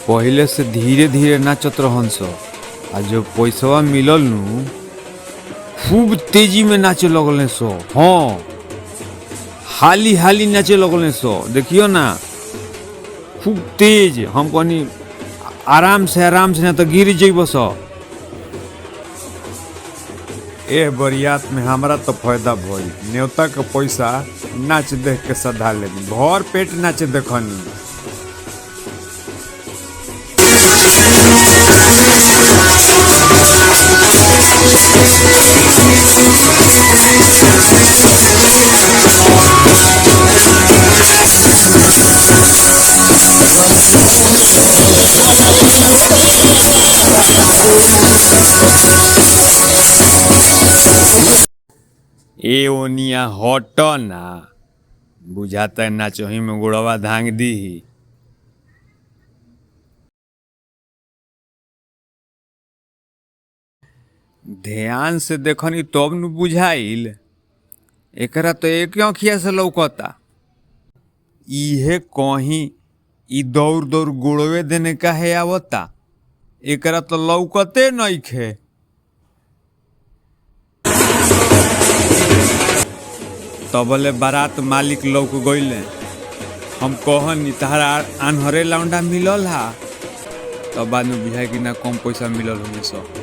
पहले से धीरे धीरे नाचत रहन सो आ जो पैसवा मिलल नु खूब तेजी में नाचे लगल सो। हाँ हाली हाली नाचे लगल सो, देखियो ना खूब तेज। हम कहनी आराम से ना तो गिर जेब सो। ए बरियात में हमरा तो फायदा भइल, न्योता के पैसा नाच देख के सधा ले, भर पेट नाचे देखनी। ए ओनिया हट ना, बुझाता नाचही में गुड़वा धांग दी। ध्यान से देखनी तब न बुझाइल, एकरा तो एक आँखिया से लौकता। इहे कहीं ई दौड़ दौड़ गुड़वे देने का है आवता, एकरा तो लौकते नइखे। तबले बारात मालिक लौक गइले। हम कहनी तहरा आन्हरे लौंडा मिलल हा, तब बाद में बुझाई कि ना कम पैसा मिलल होने सब।